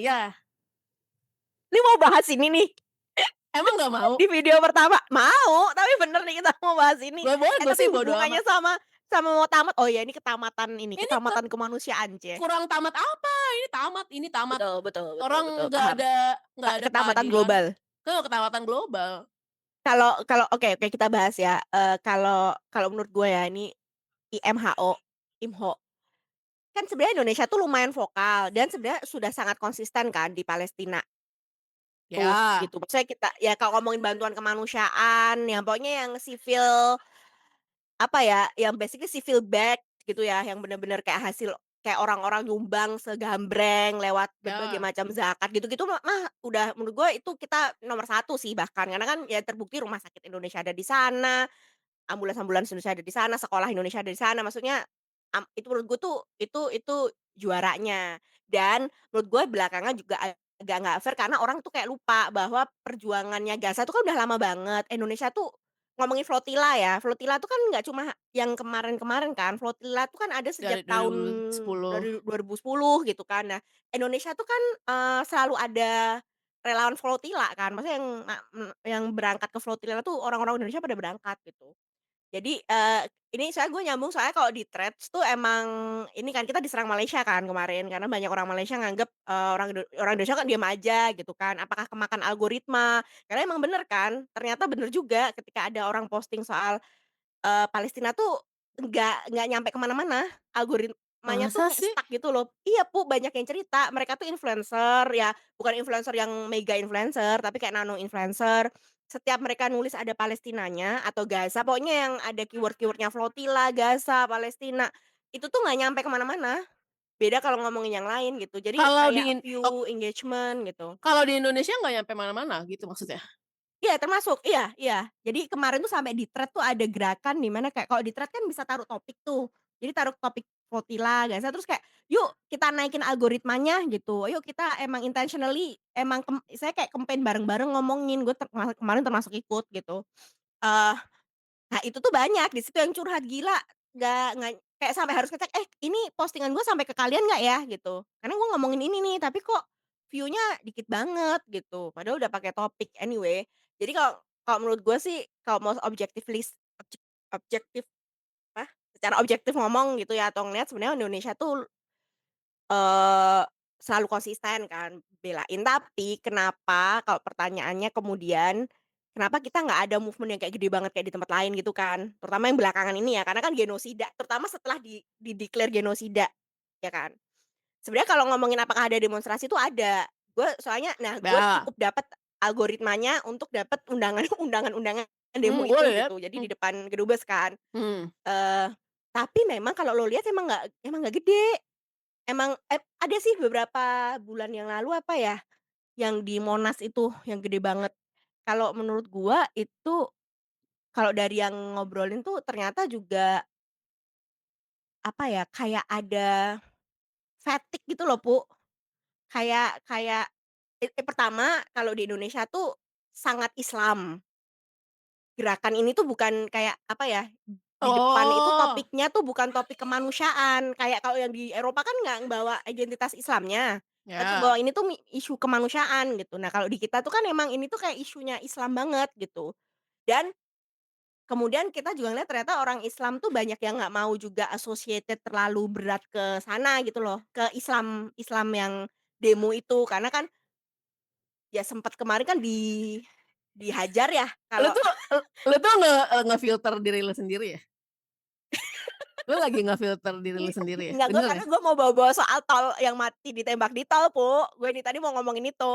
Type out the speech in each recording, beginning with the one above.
Iya. Ini mau bahas ini nih, Emang nggak mau? di video pertama, mau, tapi bener nih kita mau bahas ini. Nggak boleh, gue Tapi sih bodo hubungannya amat. sama mau tamat, oh ya ini Ini ketammatan kemanusiaan, cie. kurang tamat apa, ini tamat. Betul betul betul betul, Orang paham. nggak ada Ketamatan keadilan. global. Ketamatan global. Kalau kalau oke oke kita bahas ya, kalau kalau menurut gue ya ini IMHO, kan sebenarnya Indonesia tuh lumayan vokal dan sebenarnya sudah sangat konsisten kan di Palestina tuh, Ya, gitu. Maksudnya kita ya kalau ngomongin bantuan kemanusiaan, yang pokoknya yang civil, apa ya, yang basically civil back gitu ya, yang bener-bener kayak hasil kayak orang-orang nyumbang segambreng lewat berbagai ya, macam zakat gitu-gitu mah udah menurut gue itu kita nomor satu sih bahkan, karena kan ya terbukti rumah sakit Indonesia ada di sana, ambulans-ambulans Indonesia ada di sana, sekolah Indonesia ada di sana, maksudnya itu menurut gue tuh itu juaranya. Dan menurut gue belakangan juga agak nggak fair karena orang tuh kayak lupa bahwa perjuangannya Gaza tuh kan udah lama banget. Indonesia tuh ngomongin flotilla ya, flotilla tuh kan nggak cuma yang kemarin-kemarin kan, flotilla tuh kan ada sejak dari tahun 2010. dari 2010 gitu kan. Nah, Indonesia tuh kan, selalu ada relawan flotilla kan, maksudnya yang berangkat ke flotilla tuh orang-orang Indonesia pada berangkat gitu. Jadi, ini soalnya gue nyambung soalnya kalau di Threads tuh emang ini kan kita diserang Malaysia kan kemarin karena banyak orang Malaysia nganggep, orang Indonesia kan diam aja gitu kan, apakah kemakan algoritma? Karena emang bener kan, ternyata bener juga ketika ada orang posting soal Palestina tuh nggak nyampe ke mana-mana, algoritmanya tuh Masa kayak sih? stuck gitu loh. Iya, banyak yang cerita, mereka tuh influencer, ya bukan influencer yang mega influencer, tapi kayak nano influencer. Setiap mereka nulis ada Palestinanya atau Gaza, pokoknya yang ada keyword-keyword-nya flotilla, Gaza, Palestina, itu tuh nggak nyampe ke mana-mana. Beda kalau ngomongin yang lain gitu. Jadi Kalau di kayak in ok view, engagement gitu. Kalau di Indonesia nggak nyampe mana-mana gitu maksudnya? Iya termasuk, iya iya. Jadi kemarin tuh sampai di thread tuh ada gerakan di mana kayak kalau di thread kan bisa taruh topik tuh. Jadi taruh topik Flotilla, Gaza, terus kayak, "Yuk kita naikin algoritmanya," gitu. "Yuk kita emang intentionally emang saya kayak campaign bareng-bareng ngomongin." Gue kemarin termasuk ikut gitu. Eee, nah itu tuh banyak di situ yang curhat, "Gila, nggak kayak sampai harus ngecek, 'Eh ini postingan gue sampai ke kalian nggak ya?' Gitu. Karena gue ngomongin ini nih, tapi kok view-nya dikit banget," gitu. Padahal udah pakai topik anyway. Jadi kalau kalau menurut gue sih, kalau mau objektif apa, secara objektif ngomong gitu ya atau ngelihat sebenarnya Indonesia tuh, eee, selalu konsisten kan belain, tapi kenapa kalau pertanyaannya kemudian, kenapa kita nggak ada movement yang kayak gede banget kayak di tempat lain gitu kan, terutama yang belakangan ini ya, karena kan genosida, terutama setelah di-declare genosida, ya kan. Sebenarnya kalau ngomongin apakah ada demonstrasi itu ada. Gue Ya, cukup dapat algoritmanya untuk dapat undangan demo itu boleh ya, gitu. Jadi di depan Gedubes kan. mmm. Eee, tapi memang kalau lo lihat emang nggak gede. Ada sih beberapa bulan yang lalu apa ya, yang di Monas itu yang gede banget. Kalau menurut gua itu kalau dari yang ngobrolin tuh ternyata juga apa ya, kayak ada fatigue gitu loh, Kayak kayak pertama kalau di Indonesia tuh sangat Islam. Gerakan ini tuh bukan kayak apa ya, di depan itu Oh, topiknya tuh bukan topik kemanusiaan, kayak kalau yang di Eropa kan nggak bawa identitas Islamnya, tapi ya. bawa ini tuh isu kemanusiaan gitu. Nah kalau di kita tuh kan emang ini tuh kayak isunya Islam banget gitu. Dan kemudian kita juga ngeliat ternyata orang Islam tuh banyak yang nggak mau juga associated terlalu berat ke sana gitu loh, ke Islam Islam yang demo itu. Karena kan ya sempet kemarin kan dihajar ya Lu kalau tuh lu tuh ngefilter diri lu sendiri ya? Lu lagi ngefilter diri lu sendiri ya? enggak, gue Bener ya? karena gue mau bawa-bawa soal tol yang mati ditembak di tol, gue ini tadi mau ngomongin itu.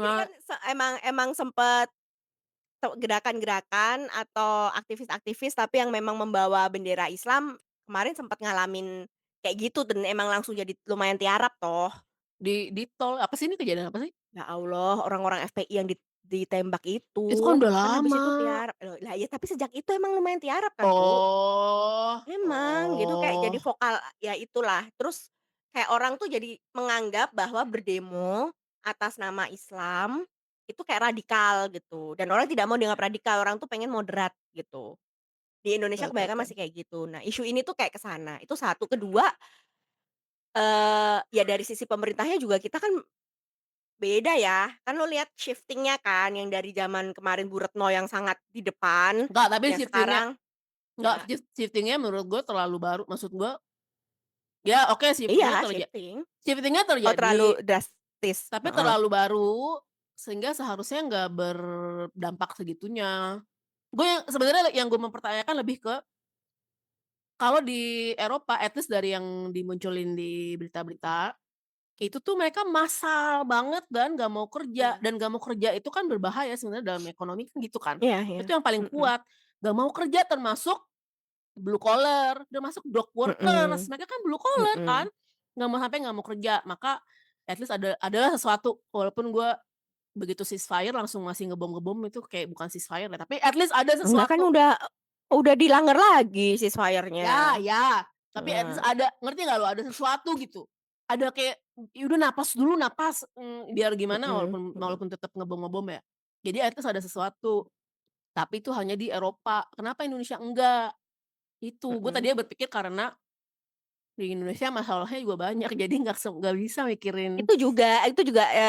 Jadi kan Memang emang emang sempet gerakan-gerakan atau aktivis-aktivis tapi yang memang membawa bendera Islam, kemarin sempet ngalamin kayak gitu dan emang langsung jadi lumayan tiarap toh. di tol apa sih ini kejadian apa sih? Ya Allah, orang-orang FPI yang ditembak Itu kan itu, udah kan habis lama. itu tiarap, loh lah iya tapi sejak itu emang lumayan tiarap kan, Oh, Emang, gitu kayak jadi oh. vokal ya itulah. Terus kayak orang tuh jadi menganggap bahwa berdemo atas nama Islam, itu kayak radikal gitu, dan orang tidak mau dianggap radikal, orang tuh pengen moderat gitu. Di Oke, Indonesia oke, kebanyakan oke. masih kayak gitu. Nah, isu ini tuh kayak ke sana, itu satu. Kedua, ya dari sisi pemerintahnya juga kita kan beda ya, kan lu lihat shifting-nya kan yang dari zaman kemarin Bu Retno yang sangat di depan, Enggak, tapi yang sekarang enggak, ya shifting-nya menurut gue terlalu baru, maksud gue ya oke iya shifting. shifting-nya Oh terjadi, terlalu drastis? tapi Heeh. terlalu baru, sehingga seharusnya nggak berdampak segitunya. Yang gue mempertanyakan lebih ke, kalau di Eropa, at least dari yang dimunculin di berita-berita, itu tuh mereka massal banget dan nggak mau kerja, Iya. dan nggak mau kerja itu kan berbahaya sebenarnya dalam ekonomi kan gitu kan. Iya iya. Itu yang paling Mhm. kuat, nggak mau kerja termasuk blue collar, termasuk dock workers, Mhm. mereka kan blue collar kan, Mhm. nggak mau kerja. Maka at least adalah sesuatu, walaupun gue begitu ceasefire langsung masih ngebom-ngebom, itu kayak bukan ceasefire ya, tapi at least ada Enggak kan sesuatu. udah dilanggar lagi ceasefire-nya. Ya, tapi at least Heeh. ada, ngerti nggak lo, ada sesuatu gitu. Ada kayak, ya udah napas dulu, napas, biar gimana, Mhm walaupun mhm walaupun tetep ngebom-ngebom ya. Jadi at least ada sesuatu, tapi itu hanya di Eropa, kenapa Indonesia enggak? Itu, gue mhm. tadinya berpikir karena di Indonesia masalahnya juga banyak, jadi nggak bisa mikirin. Itu juga,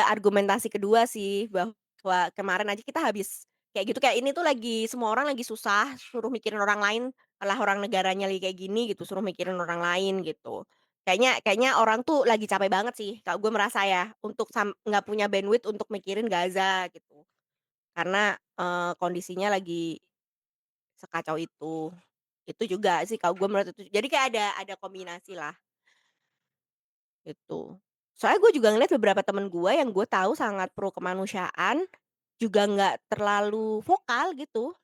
argumentasi kedua sih, bahwa kemarin aja kita habis kayak gitu, kayak ini tuh lagi semua orang lagi susah, suruh mikirin orang lain, lah orang negaranya lagi kayak gini gitu, suruh mikirin orang lain gitu. Kayaknya kayaknya orang tuh lagi capek banget sih, kalau gue merasa ya, untuk nggak punya bandwidth untuk mikirin Gaza gitu. Karena, kondisinya lagi sekacau itu. Itu juga sih kalau gue menurut itu. Jadi kayak ada kombinasi lah. Gitu. Soalnya gue juga ngeliat beberapa temen gue yang gue tahu sangat pro kemanusiaan, juga nggak terlalu vokal gitu.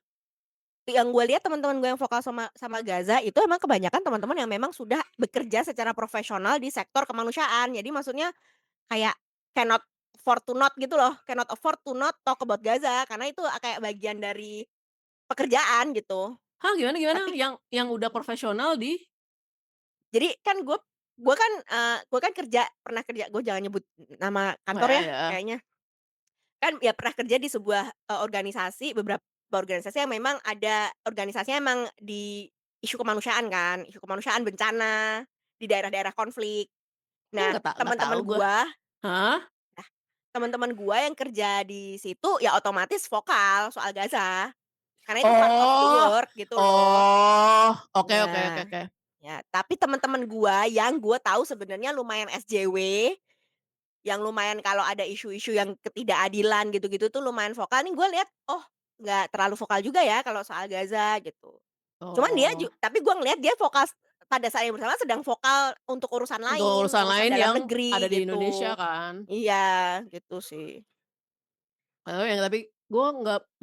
Yang gue lihat teman-teman gue yang vokal sama sama Gaza itu emang kebanyakan teman-teman yang memang sudah bekerja secara profesional di sektor kemanusiaan. Jadi maksudnya kayak cannot afford to not gitu loh, cannot afford to not talk about Gaza karena itu kayak bagian dari pekerjaan gitu. Hah, gimana gimana? Tapi Yang udah profesional di jadi kan gue kan kerja pernah kerja, gue jangan nyebut nama kantor heeh, ya heeh. kayaknya. Kan ya pernah kerja di sebuah, organisasi, beberapa organisasi yang memang ada organisasinya emang di isu kemanusiaan kan, isu kemanusiaan, bencana, di daerah-daerah konflik. Nah, Nggak tahu teman-teman gue. gua Hah? nah, teman-teman gua yang kerja di situ ya otomatis vokal soal Gaza, karena itu part of the Oh, work gitu loh. oh, oke, oke, oke, Nah, oke. ya tapi teman-teman gua yang gua tahu sebenarnya lumayan SJW, yang lumayan kalau ada isu-isu yang ketidakadilan gitu-gitu tuh lumayan vokal nih gue lihat, oh nggak terlalu vokal juga ya kalau soal Gaza gitu. Cuman dia Oh, tapi gue ngelihat dia vokal pada saat yang bersamaan sedang vokal untuk urusan untuk lain, urusan urusan lain dalam yang ada negeri di Indonesia gitu. kan. Iya, gitu sih. Yang tapi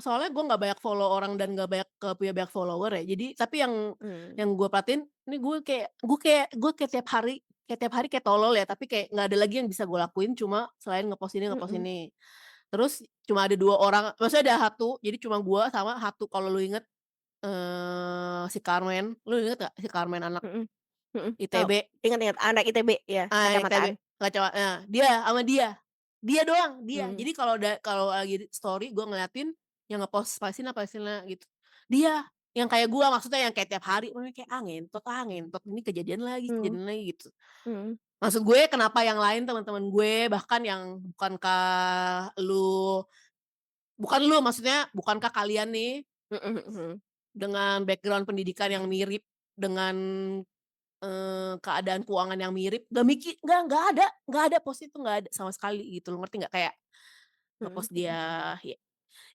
soalnya gue nggak banyak follow orang dan nggak punya banyak follower ya. Jadi tapi Mmm, yang gue perhatiin, ini gue kayak tiap hari kayak tolol ya, tapi kayak nggak ada lagi yang bisa gue lakuin cuma selain ngepost mhm, ini. Terus cuma ada 2 orang, maksudnya ada satu, jadi cuma gue sama satu, kalau lu inget, si Carmen, lu inget nggak si Carmen anak mhm, mhm, tahu. ITB? Ingat ingat, anak ITB, iya, ITB, kacamataan. dia doang, dia. Mmm, Jadi kalau lagi story gue ngeliatin yang ngepost Palestina Palestina gitu. Dia, yang kayak gue, maksudnya yang kayak tiap hari, kayak, ngentot, ini mhm, kejadian lagi gitu. mhm, Maksud gue kenapa yang lain, teman-teman gue, bahkan yang maksudnya bukankah kalian nih mhm mhm, dengan background pendidikan yang mirip, dengan, keadaan keuangan yang mirip, nggak ada post itu, nggak ada sama sekali gitu loh, ngerti nggak? Kayak mhm nge-post mhm. dia,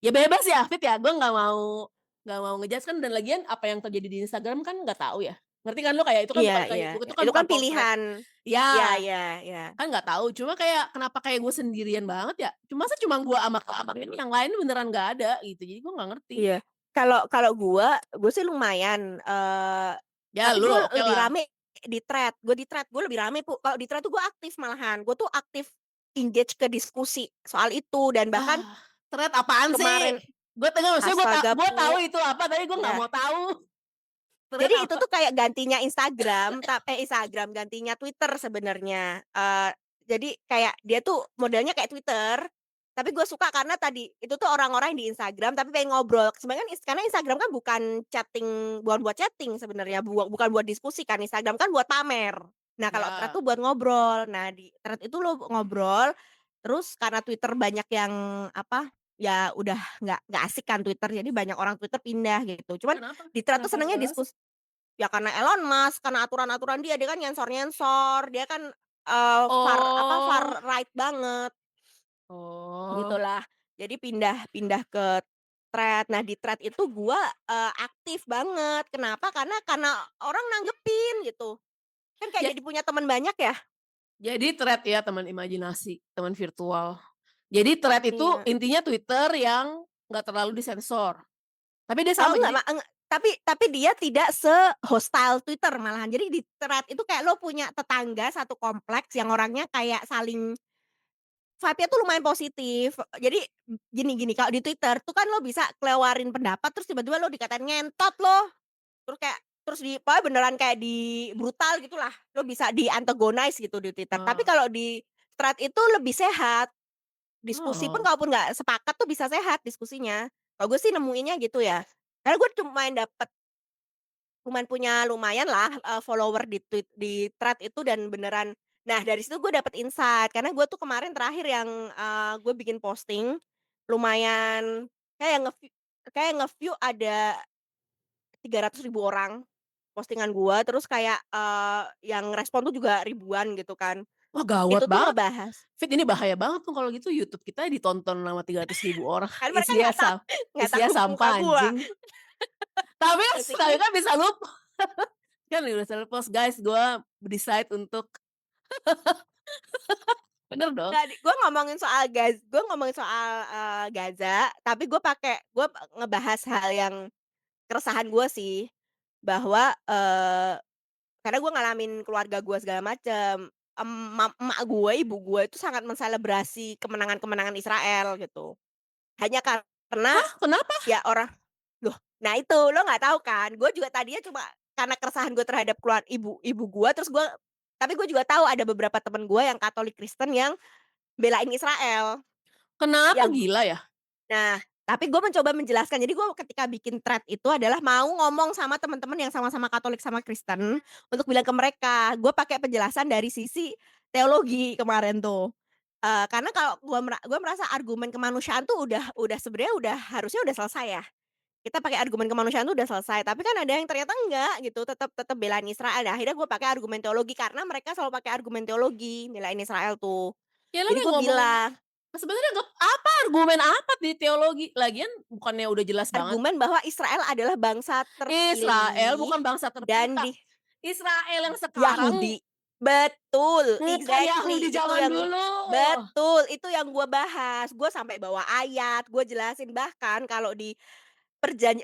ya bebas ya Fit ya, gue nggak mau nge-judge kan, dan lagian apa yang terjadi di Instagram kan nggak tahu ya, ngerti kan lu? Kayak Iya iya itu iya, kan itu bukan kan portrait, pilihan. Iya ya, iya iya. kan nggak tahu, cuma kayak kenapa kayak gue sendirian banget ya, masa cuma gue sama keabang ini, yang lain beneran nggak ada gitu, jadi gue nggak ngerti. Iya. Kalau kalau gue sih lumayan, Ya tapi lu gue oke lebih lah. rame di thread gue lebih rame, kalau di thread tuh gue aktif malahan, gue tuh aktif engage ke diskusi soal itu dan bahkan Ah, thread apaan sih? kemarin Maksudnya astaga gue tahu Pu, itu apa, tapi gue nggak ya. mau tahu thread Jadi itu apa. tuh kayak gantinya Instagram, Instagram, gantinya Twitter sebenarnya. Jadi kayak dia tuh modelnya kayak Twitter, tapi gue suka karena tadi, itu tuh orang-orang di Instagram tapi pengen ngobrol. Sebenarnya kan karena Instagram kan bukan buat chatting sebenarnya, bukan buat diskusi kan, Instagram kan buat pamer. Nah kalau thread Ya, tuh buat ngobrol. Nah di thread itu lo ngobrol, Terus karena Twitter banyak yang apa, ya udah nggak asik kan Twitter, jadi banyak orang Twitter pindah gitu. Cuman Kenapa di Threads tuh kenapa senengnya nggak asik? ya karena Elon Musk, karena aturan-aturan dia kan nyensor-nyensor, dia kan, far Oh right banget, oh, gitulah. Jadi pindah ke Threads. Nah di Threads itu gua, aktif banget. Kenapa? Karena orang nanggepin gitu. Kan kayak ja jadi punya teman banyak ya. jadi thread ya teman imajinasi, teman virtual. Jadi thread itu Iya. intinya Twitter yang nggak terlalu disensor, tapi dia Oh sama enggak, jadi tapi dia tidak se-hostile Twitter malahan. Jadi di Threads itu kayak lo punya tetangga satu kompleks yang orangnya kayak saling vibe-nya tuh lumayan positif. Jadi gini, kalau di Twitter tuh kan lo bisa keluarin pendapat terus tiba-tiba lo dikatain ngentot lo, terus pokoknya beneran kayak di brutal gitulah, lo bisa di-antagonize gitu di Twitter. Tapi oh, kalau di Threads itu lebih sehat, diskusi pun oh. kalaupun nggak sepakat tuh bisa sehat diskusinya. Kalau gue sih nemuinnya gitu ya. Karena gue lumayan punya lumayanlah, follower di Threads itu dan beneran nah dari situ gue dapet insight karena gue tuh kemarin terakhir yang, gue bikin posting lumayan kayak nge-view ada 300.000 orang postingan gue terus kayak, yang respon tuh juga ribuan gitu kan. Wah gawat Itu tuh banget, ngebahas Fit, ini bahaya banget tuh kalau gitu YouTube kita ditonton sama 300.000 orang, kan mereka isinya nggak isinya tahu muka sampah gue, anjing. Tapi tapi basically kan bisa kan bisa lu-post, "Guys, gua decide untuk" bener dong? nggak gue ngomongin soal, Gaza tapi gue ngebahas hal yang keresahan gue sih, bahwa, karena gue ngalamin keluarga gue segala macem, emak gue, ibu gue itu sangat menselebrasi kemenangan-kemenangan Israel gitu. Hanya karena Hah, kenapa? ya loh, nah itu lo nggak tahu kan, gue juga tadinya cuma karena keresahan gue terhadap ibu gue tapi gue juga tahu ada beberapa temen gue yang Katolik Kristen yang belain Israel, Kenapa, yang gila ya? nah, tapi gue mencoba menjelaskan. Jadi gue ketika bikin thread itu adalah mau ngomong sama teman-teman yang sama-sama Katolik sama Kristen, untuk bilang ke mereka, gue pakai penjelasan dari sisi teologi kemarin tuh. Karena kalau gue merasa argumen kemanusiaan tuh udah sebenarnya harusnya udah selesai ya. Kita pakai argumen kemanusiaan tuh udah selesai, tapi kan ada yang ternyata enggak gitu, tetap tetap belain Israel. Nah, akhirnya gue pakai argumen teologi karena mereka selalu pakai argumen teologi belain Israel tuh. Ya Jadi namanya gue ngomong bilang sebenarnya apa argumen apa di teologi? Lagian bukannya udah jelas banget, argumen bahwa Israel adalah bangsa Israel terpilih bukan bangsa dan tercipta. Israel yang sekarang Yahudi. Betul, bukan Yahudi exactly, zaman dulu. itu yang gua bahas. Gua sampai bawa ayat, gua jelasin bahkan kalau di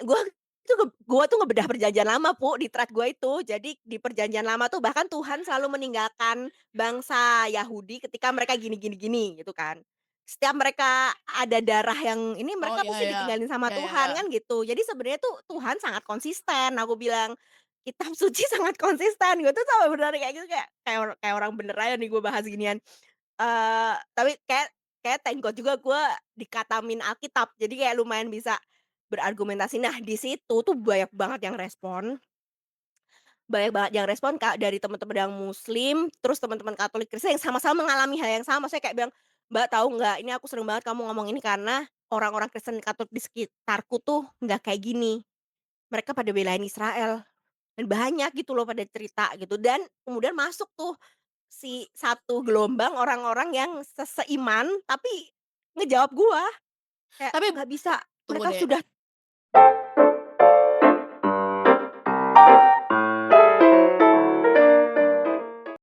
gua tuh ngebedah perjanjian lama, di thread gua itu. Jadi di perjanjian lama tuh bahkan Tuhan selalu meninggalkan bangsa Yahudi ketika mereka gini gini gini, gitu kan. Setiap mereka ada darah yang ini, Oh, mereka ya mesti ya. ditinggalin sama Ya ya Tuhan, ya. kan gitu. Jadi sebenarnya tuh Tuhan sangat konsisten, aku bilang. Kitab suci sangat konsisten, gue tuh sampai beneran kayak gitu, kayak orang bener aja nih gue bahas ginian. Tapi kayak thank God juga gue dikatamin Alkitab, jadi kayak lumayan bisa berargumentasi. Nah, di situ tuh banyak banget yang respon, Kak, dari teman-teman yang muslim, terus teman-teman Katolik Kristen yang sama-sama mengalami hal yang sama. Saya kayak bilang, "Mbak, tahu nggak, ini aku sering banget kamu ngomong ini karena orang-orang Kristen Katolik di sekitarku tuh nggak kayak gini. Mereka pada belain Israel." Dan banyak gitu loh pada cerita gitu dan kemudian masuk tuh si satu gelombang orang-orang yang seiman tapi ngejawab gua, kayak, Tapi "Nggak bisa, tunggu mereka deh, sudah